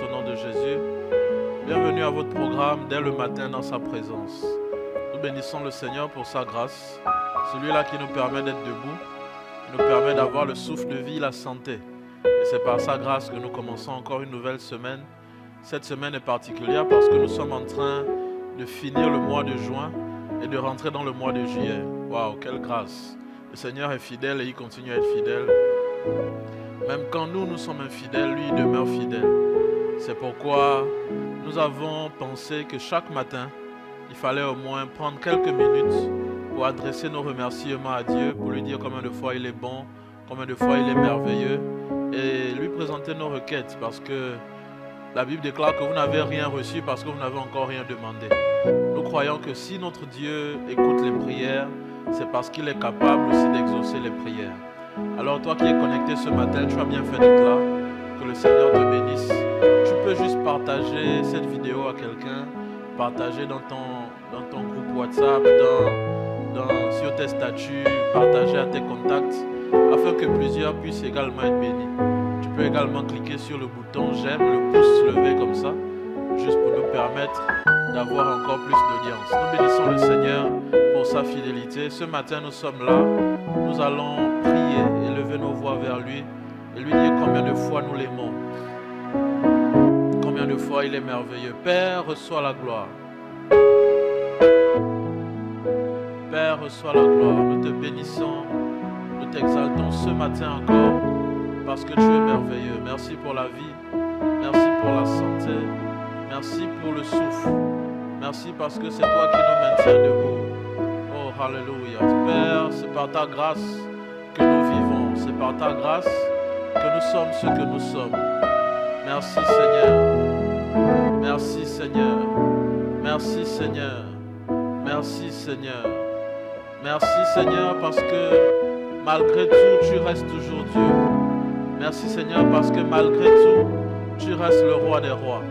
au nom de Jésus. Bienvenue à votre programme dès le matin dans sa présence. Nous bénissons le Seigneur pour sa grâce, celui-là qui nous permet d'être debout, qui nous permet d'avoir le souffle de vie, la santé. Et c'est par sa grâce que nous commençons encore une nouvelle semaine. Cette semaine est particulière parce que nous sommes en train de finir le mois de juin et de rentrer dans le mois de juillet. Waouh, quelle grâce! Le Seigneur est fidèle et il continue à être fidèle. Même quand nous sommes infidèles, lui il demeure fidèle. C'est pourquoi nous avons pensé que chaque matin, il fallait au moins prendre quelques minutes pour adresser nos remerciements à Dieu, pour lui dire combien de fois il est bon, combien de fois il est merveilleux, et lui présenter nos requêtes, parce que la Bible déclare que vous n'avez rien reçu parce que vous n'avez encore rien demandé. Nous croyons que si notre Dieu écoute les prières, c'est parce qu'il est capable aussi d'exaucer les prières. Alors toi qui es connecté ce matin, tu as bien fait d'être là. Que le Seigneur te bénisse. Tu peux juste partager cette vidéo à quelqu'un, partager dans ton groupe WhatsApp, sur tes statuts, partager à tes contacts, afin que plusieurs puissent également être bénis. Tu peux également cliquer sur le bouton j'aime, le pouce levé comme ça, juste pour nous permettre d'avoir encore plus d'audience. Nous bénissons le Seigneur pour sa fidélité. Ce matin, nous sommes là. Nous allons prier et lever nos voix vers lui et lui dire combien de fois nous l'aimons. Combien de fois il est merveilleux. Père, reçois la gloire. Père, reçois la gloire. Nous te bénissons, nous t'exaltons ce matin encore parce que tu es merveilleux. Merci pour la vie. Merci pour la santé. Merci pour le souffle. Merci parce que c'est toi qui nous maintiens debout. Oh, alléluia. Père, c'est par ta grâce que nous vivons. C'est par ta grâce que nous sommes ce que nous sommes. Merci Seigneur. Merci Seigneur. Merci Seigneur. Merci Seigneur. Merci Seigneur parce que malgré tout, tu restes toujours Dieu. Merci Seigneur parce que malgré tout, tu restes le roi des rois.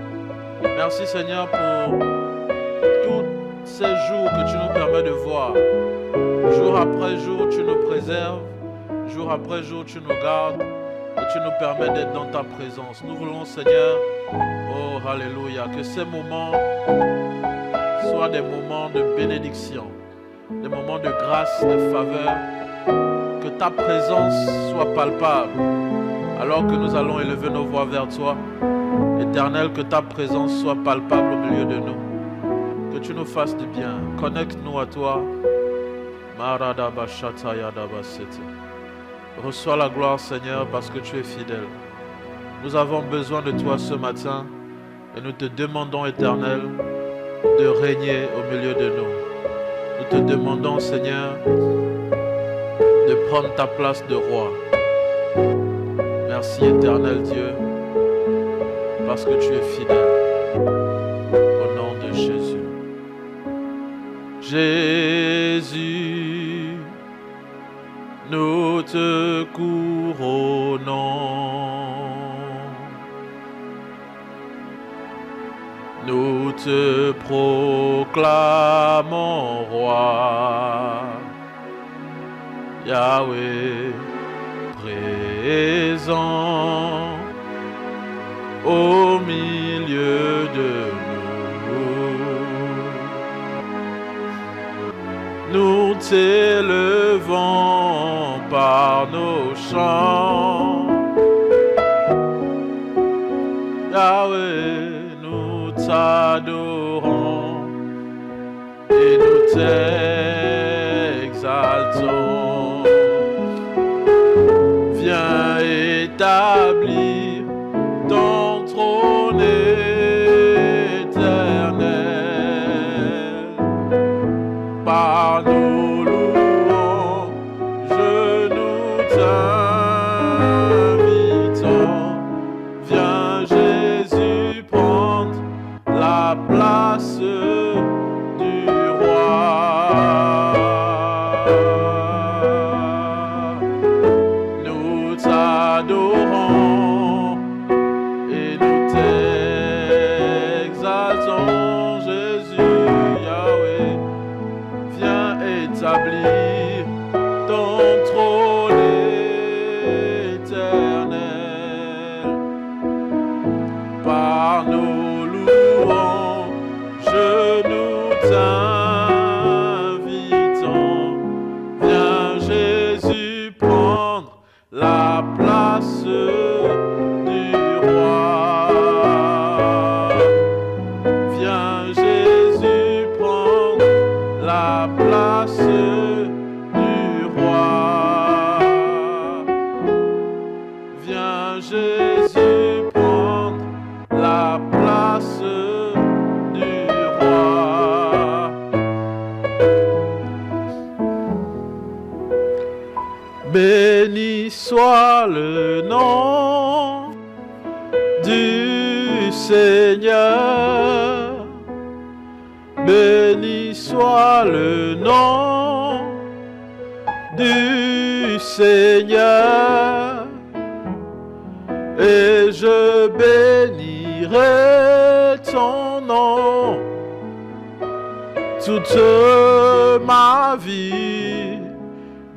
Merci Seigneur pour tous ces jours que tu nous permets de voir. Jour après jour, tu nous préserves. Jour après jour, tu nous gardes. Et tu nous permets d'être dans ta présence. Nous voulons Seigneur, oh alléluia, que ces moments soient des moments de bénédiction, des moments de grâce, de faveur. Que ta présence soit palpable. Alors que nous allons élever nos voix vers toi, Éternel, que ta présence soit palpable au milieu de nous. Que tu nous fasses du bien. Connecte-nous à toi. Reçois la gloire, Seigneur, parce que tu es fidèle. Nous avons besoin de toi ce matin et nous te demandons, Éternel, de régner au milieu de nous. Nous te demandons, Seigneur, de prendre ta place de roi. Merci, Éternel Dieu, parce que tu es fidèle. Au nom de Jésus. Jésus, nous te couronnons. Nous te proclamons roi. Yahweh, présent au milieu de nous. Nous t'élevons par nos chants. Yahweh, nous t'adorons et nous t'exaltons. Viens établir ton trône éternel par nos louanges, nous t'invitons. Viens Jésus prendre la place du roi. par nos louanges, nous t'invitons. Viens Jésus prendre la place du roi. Viens Jésus prendre la place du roi. Viens Jésus prendre la place du roi. Béni soit le nom du Seigneur. Béni soit le nom du Seigneur. Et je bénirai ton nom toute ma vie.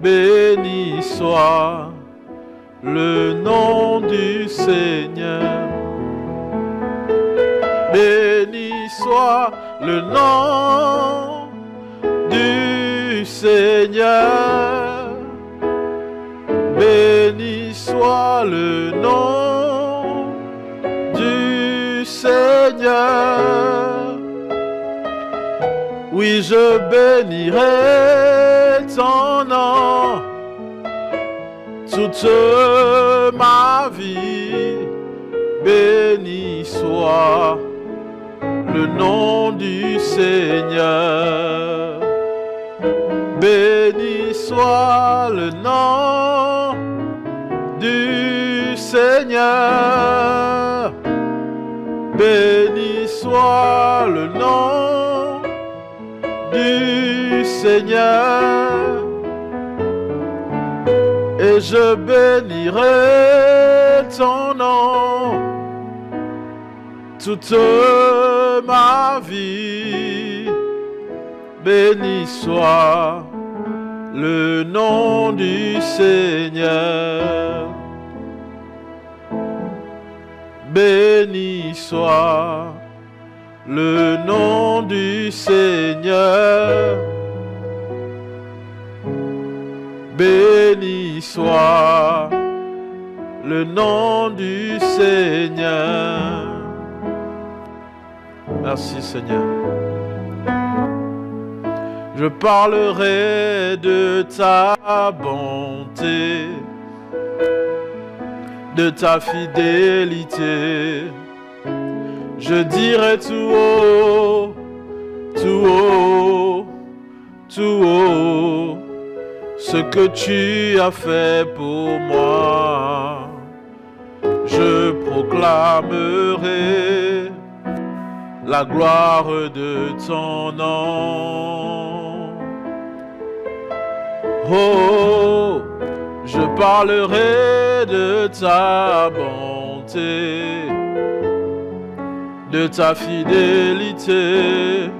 Béni soit le nom du Seigneur. Béni soit le nom du Seigneur. Béni soit le nom du Seigneur. Oui, je bénirai ton nom toute ma vie. Béni soit le nom du Seigneur. Béni soit le nom du Seigneur. Béni soit le nom du Seigneur. Et je bénirai ton nom toute ma vie. Béni soit le nom du Seigneur. Béni soit le nom du Seigneur. Béni soit le nom du Seigneur. Merci Seigneur. Je parlerai de ta bonté, de ta fidélité. Je dirai tout haut, tout haut, tout haut, ce que tu as fait pour moi. Je proclamerai la gloire de ton nom. Oh, je parlerai de ta bonté, de ta fidélité.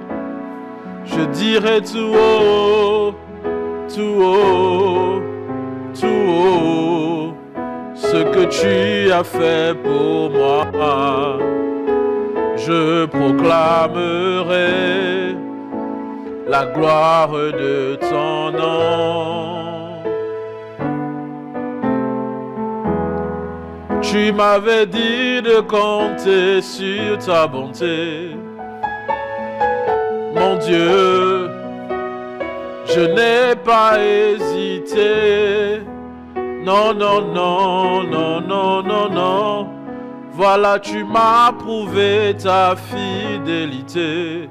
Je dirai tout haut, tout haut, tout haut, ce que tu as fait pour moi. Je proclamerai la gloire de ton nom. Tu m'avais dit de compter sur ta bonté. Mon Dieu, je n'ai pas hésité. Non, non, non, non, non, non, non. Voilà, tu m'as prouvé ta fidélité.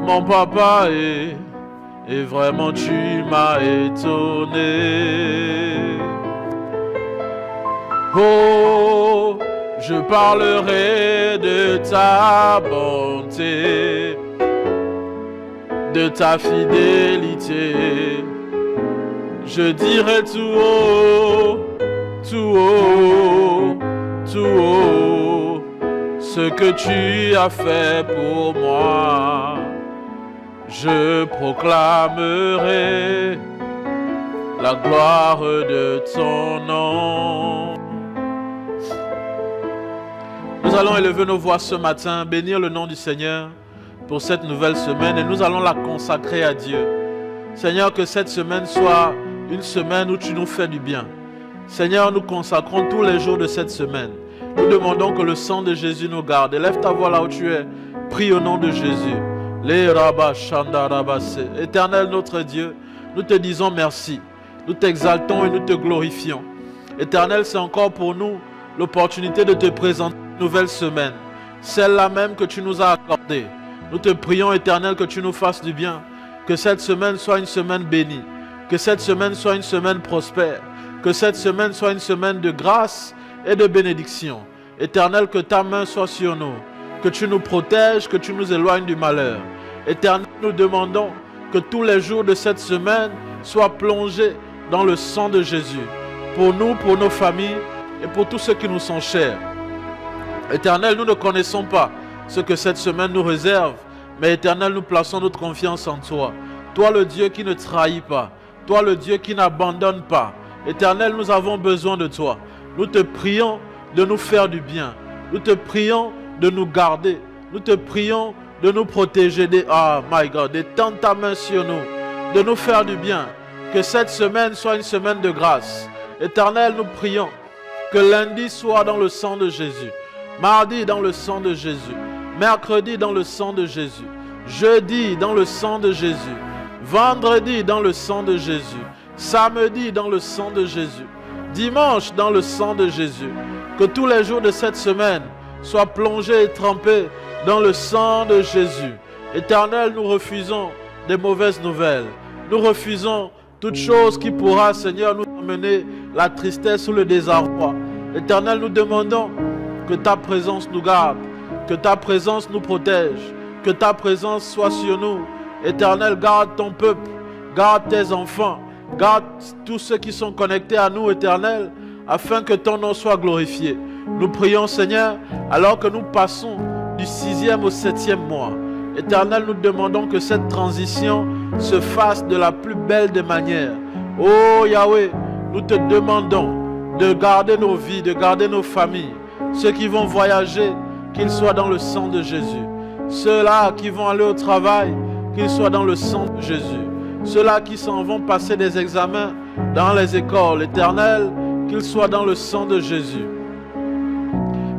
Mon papa, et vraiment tu m'as étonné. Oh, je parlerai de ta bonté, de ta fidélité. Je dirai tout haut, tout haut, tout haut, ce que tu as fait pour moi. Je proclamerai la gloire de ton nom. Nous allons élever nos voix ce matin, bénir le nom du Seigneur pour cette nouvelle semaine et nous allons la consacrer à Dieu. Seigneur, que cette semaine soit une semaine où tu nous fais du bien. Seigneur, nous consacrons tous les jours de cette semaine. Nous demandons que le sang de Jésus nous garde. Élève ta voix là où tu es. Prie au nom de Jésus. Éternel notre Dieu, nous te disons merci. Nous t'exaltons et nous te glorifions. Éternel, c'est encore pour nous l'opportunité de te présenter une nouvelle semaine. Celle-là même que tu nous as accordée. Nous te prions, Éternel, que tu nous fasses du bien. Que cette semaine soit une semaine bénie. Que cette semaine soit une semaine prospère. Que cette semaine soit une semaine de grâce et de bénédiction. Éternel, que ta main soit sur nous. Que tu nous protèges, que tu nous éloignes du malheur. Éternel, nous demandons que tous les jours de cette semaine soient plongés dans le sang de Jésus. Pour nous, pour nos familles et pour tous ceux qui nous sont chers. Éternel, nous ne connaissons pas ce que cette semaine nous réserve. Mais Éternel, nous plaçons notre confiance en toi. Toi le Dieu qui ne trahit pas. Toi le Dieu qui n'abandonne pas. Éternel, nous avons besoin de toi. Nous te prions de nous faire du bien. Nous te prions de nous garder. Nous te prions de nous protéger d'étendre ta main sur nous. De nous faire du bien. Que cette semaine soit une semaine de grâce. Éternel, nous prions que lundi soit dans le sang de Jésus. Mardi dans le sang de Jésus. Mercredi dans le sang de Jésus. Jeudi dans le sang de Jésus. Vendredi dans le sang de Jésus. Samedi dans le sang de Jésus. Dimanche dans le sang de Jésus. Que tous les jours de cette semaine soient plongés et trempés dans le sang de Jésus. Éternel, nous refusons des mauvaises nouvelles. Nous refusons toute chose qui pourra, Seigneur, nous amener la tristesse ou le désarroi. Éternel, nous demandons que ta présence nous garde. Que ta présence nous protège. Que ta présence soit sur nous. Éternel, garde ton peuple. Garde tes enfants. Garde tous ceux qui sont connectés à nous, Éternel, afin que ton nom soit glorifié. Nous prions, Seigneur, alors que nous passons du 6e au 7e mois. Éternel, nous demandons que cette transition se fasse de la plus belle des manières. Oh Yahweh, nous te demandons de garder nos vies, de garder nos familles. Ceux qui vont voyager, qu'ils soient dans le sang de Jésus. Ceux-là qui vont aller au travail, qu'ils soient dans le sang de Jésus. Ceux-là qui s'en vont passer des examens dans les écoles, Éternel, qu'ils soient dans le sang de Jésus.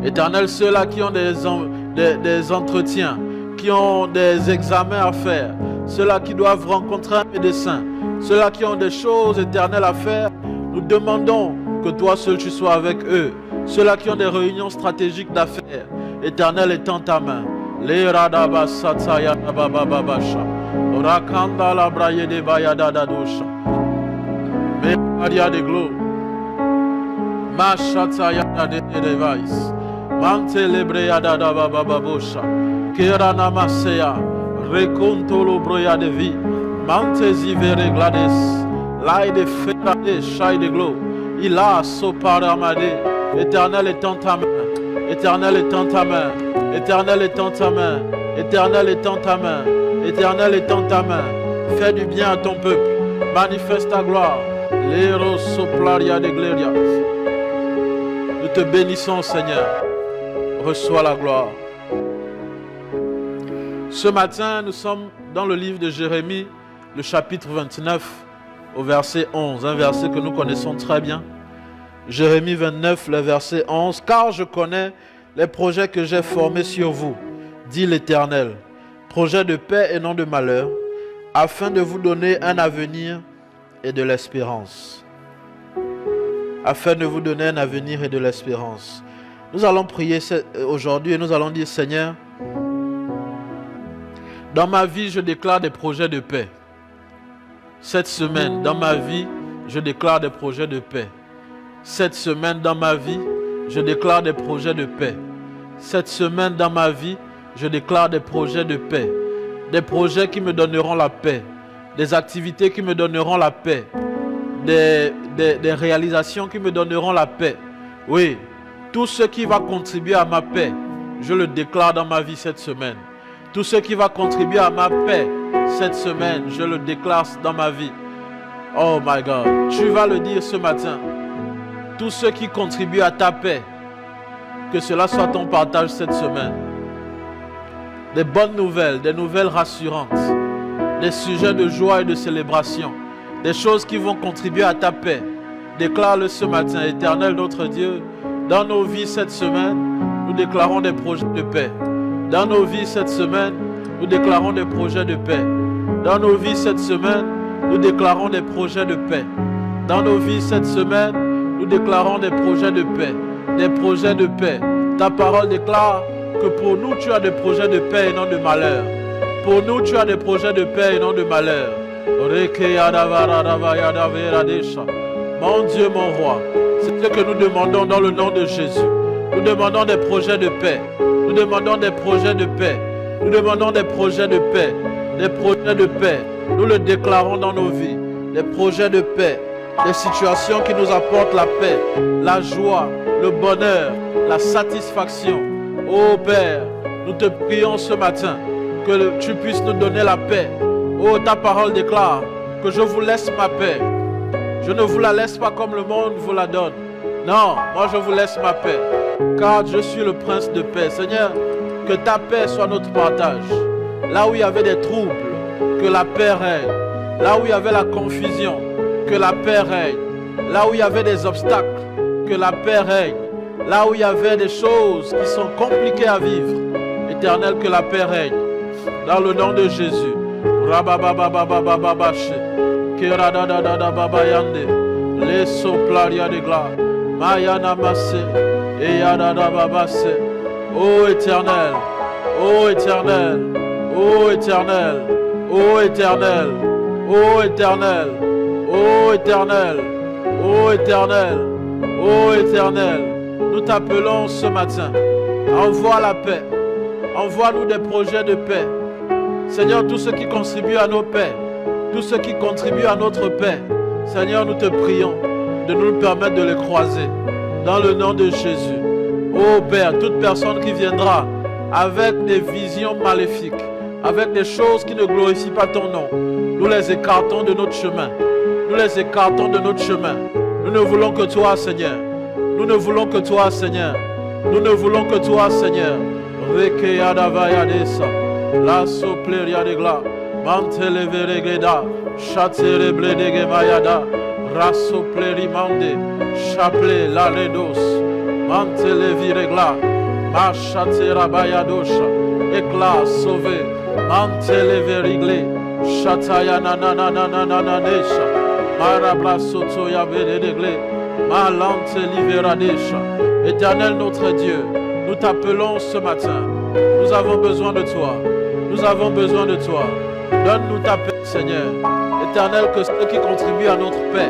Éternel, ceux-là qui ont des entretiens, qui ont des examens à faire, ceux-là qui doivent rencontrer un médecin, ceux-là qui ont des choses éternelles à faire, nous demandons que toi seul tu sois avec eux. Ceux-là qui ont des réunions stratégiques d'affaires, Éternel, étends ta main. Les radaba sataya babababasha. Rakanda la braye de bayada dadosha. Maria de glo. Mashataya de device. Mante lebreya da babababosha. Kerana masea. Recontolo broya de vie. Mante zivere glades. Lai de ferade shai de glo. Il a soparamade. Éternel, étends ta main. Éternel, étends ta main. Éternel, étends ta main. Éternel, étends ta main. Éternel, étends ta main. Fais du bien à ton peuple. Manifeste ta gloire. L'héros soplaria de gloria. Nous te bénissons, Seigneur. Reçois la gloire. Ce matin, nous sommes dans le livre de Jérémie, le chapitre 29, au verset 11. Un verset que nous connaissons très bien. Jérémie 29, le verset 11. Car je connais les projets que j'ai formés sur vous, dit l'Éternel. Projets de paix et non de malheur, afin de vous donner un avenir et de l'espérance. Afin de vous donner un avenir et de l'espérance. Nous allons prier aujourd'hui et nous allons dire, Seigneur, dans ma vie, je déclare des projets de paix. Cette semaine, dans ma vie, je déclare des projets de paix. Cette semaine, dans ma vie, je déclare des projets de paix. Cette semaine, dans ma vie, je déclare des projets de paix. Des projets qui me donneront la paix. Des activités qui me donneront la paix. Des réalisations qui me donneront la paix. Oui, tout ce qui va contribuer à ma paix, je le déclare dans ma vie cette semaine. Tout ce qui va contribuer à ma paix cette semaine, je le déclare dans ma vie. Oh my God, tu vas le dire ce matin. Tout ce qui contribue à ta paix, Que cela soit ton partage cette semaine. Des bonnes nouvelles, des nouvelles rassurantes, des sujets de joie et de célébration, des choses qui vont contribuer à ta paix. Déclare-le ce matin, Éternel notre Dieu. Dans nos vies cette semaine, nous déclarons des projets de paix. Dans nos vies cette semaine, nous déclarons des projets de paix. Dans nos vies cette semaine, nous déclarons des projets de paix. Dans nos vies cette semaine, nous déclarons des projets de paix. Des projets de paix. Ta parole déclare que pour nous, tu as des projets de paix et non de malheur. Pour nous, tu as des projets de paix et non de malheur. Mon Dieu, mon roi, c'est ce que nous demandons dans le nom de Jésus. Nous demandons des projets de paix. Nous demandons des projets de paix. Nous demandons des projets de paix. Des projets de paix. Nous le déclarons dans nos vies. Des projets de paix. Des situations qui nous apportent la paix, la joie, le bonheur, la satisfaction. Oh Père, nous te prions ce matin que tu puisses nous donner la paix. Oh, ta parole déclare que je vous laisse ma paix. Je ne vous la laisse pas comme le monde vous la donne. Non, moi je vous laisse ma paix, car je suis le prince de paix. Seigneur, que ta paix soit notre partage. Là où il y avait des troubles, que la paix règne. Là où il y avait la confusion, que la paix règne. Là où il y avait des obstacles, que la paix règne. Là où il y avait des choses qui sont compliquées à vivre, Éternel, que la paix règne. Dans le nom de Jésus. Les soplaria de gloire. Mayana Masse. Et Yadada Babase. Ô Éternel. Ô Éternel. Ô Éternel. Ô Éternel. Ô Éternel. Ô Éternel. Ô Éternel. Ô Éternel. Nous t'appelons ce matin. Envoie la paix. Envoie-nous des projets de paix. Seigneur, tout ce qui contribue à nos paix, tout ce qui contribue à notre paix, Seigneur, nous te prions de nous permettre de les croiser. Dans le nom de Jésus. Ô Père, toute personne qui viendra avec des visions maléfiques, avec des choses qui ne glorifient pas ton nom, nous les écartons de notre chemin. Nous les écartons de notre chemin. Nous ne voulons que toi, Seigneur. Nous ne voulons que toi, Seigneur. Nous ne voulons que toi, Seigneur. La sopleria de gla, mantele veregleda, chatere bledege mayada, rasopleri mande, chaple la redos, mantele viregla, machatera bayadosha, éclat sauvé, mantele verigle, chataya nanananananesha, marabla soto ya veregle, malante liveradesha. Éternel notre Dieu, nous t'appelons ce matin. Nous avons besoin de toi. Nous avons besoin de toi. Donne-nous ta paix, Seigneur. Éternel, que ce qui contribue à notre paix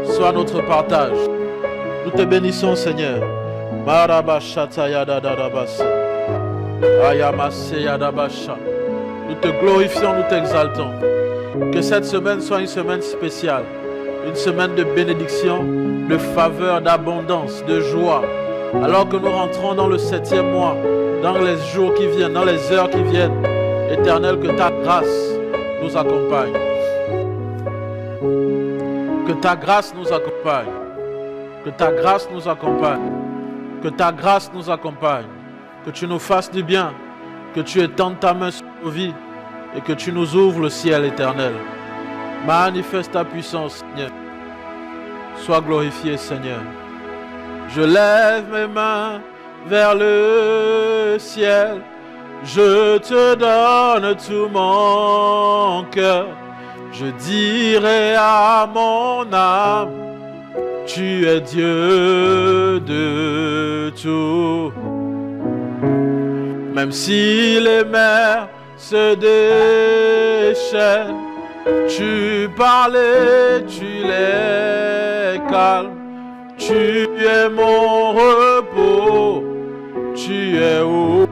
soit notre partage. Nous te bénissons, Seigneur. Nous te glorifions, nous t'exaltons. Que cette semaine soit une semaine spéciale. Une semaine de bénédiction, de faveur, d'abondance, de joie. Alors que nous rentrons dans le 7e mois, dans les jours qui viennent, dans les heures qui viennent, Éternel, que ta grâce nous accompagne. Que ta grâce nous accompagne. Que ta grâce nous accompagne. Que ta grâce nous accompagne. Que tu nous fasses du bien. Que tu étendes ta main sur nos vies. Et que tu nous ouvres le ciel éternel. Manifeste ta puissance, Seigneur. Sois glorifié, Seigneur. Je lève mes mains vers le ciel. Je te donne tout mon cœur. Je dirai à mon âme, tu es Dieu de tout. Même si les mers se déchaînent, tu parlais, tu les calmes. Tu es mon repos, tu es au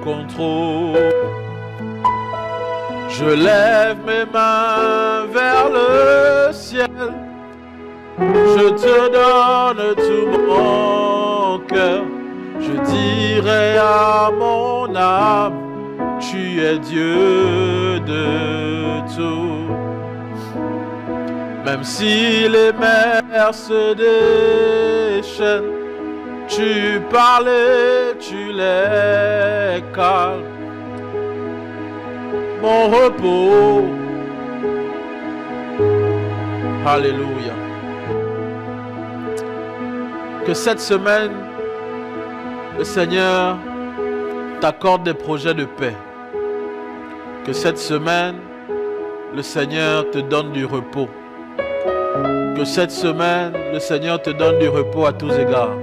contrôle. Je lève mes mains vers le ciel. Je te donne tout mon cœur. Je dirai à mon âme, tu es Dieu de tout. Même si les mers se déchaînent, tu parlais, tu les calmes. Mon repos. Alléluia. Que cette semaine, le Seigneur t'accorde des projets de paix. Que cette semaine, le Seigneur te donne du repos. Que cette semaine, le Seigneur te donne du repos à tous égards.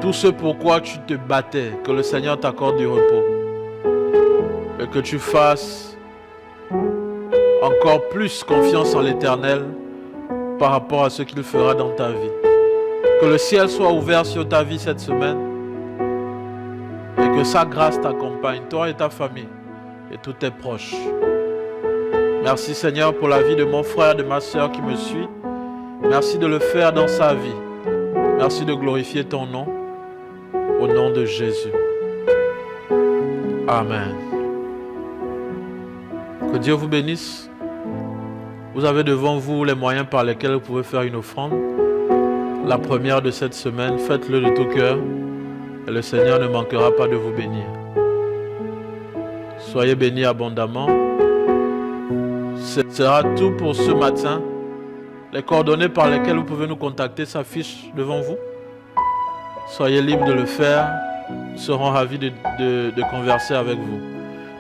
Tout ce pourquoi tu te battais, que le Seigneur t'accorde du repos. Et que tu fasses encore plus confiance en l'Éternel par rapport à ce qu'il fera dans ta vie. Que le ciel soit ouvert sur ta vie cette semaine et que sa grâce t'accompagne, toi et ta famille et tous tes proches. Merci Seigneur pour la vie de mon frère, de ma soeur qui me suit. Merci de le faire dans sa vie. Merci de glorifier ton nom. Au nom de Jésus. Amen. Que Dieu vous bénisse. Vous avez devant vous les moyens par lesquels vous pouvez faire une offrande. La première de cette semaine, faites-le de tout cœur et le Seigneur ne manquera pas de vous bénir. Soyez bénis abondamment. Ce sera tout pour ce matin. Les coordonnées par lesquelles vous pouvez nous contacter s'affichent devant vous. Soyez libres de le faire. Nous serons ravis de converser avec vous.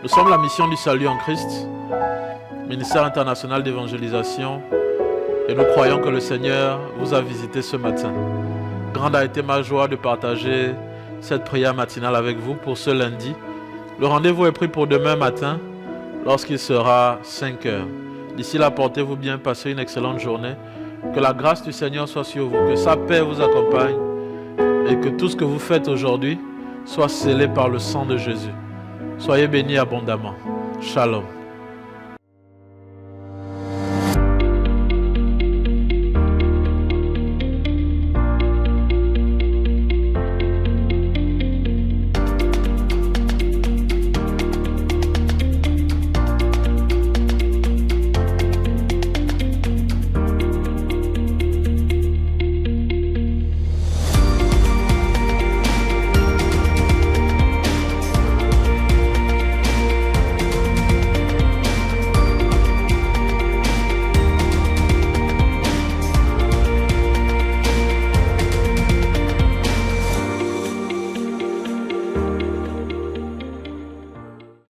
Nous sommes la mission du salut en Christ, ministère international d'évangélisation, et nous croyons que le Seigneur vous a visité ce matin. Grande a été ma joie de partager cette prière matinale avec vous pour ce lundi. Le rendez-vous est pris pour demain matin, lorsqu'il sera 5 heures. D'ici là, portez-vous bien, passez une excellente journée. Que la grâce du Seigneur soit sur vous, que sa paix vous accompagne et que tout ce que vous faites aujourd'hui soit scellé par le sang de Jésus. Soyez bénis abondamment. Shalom.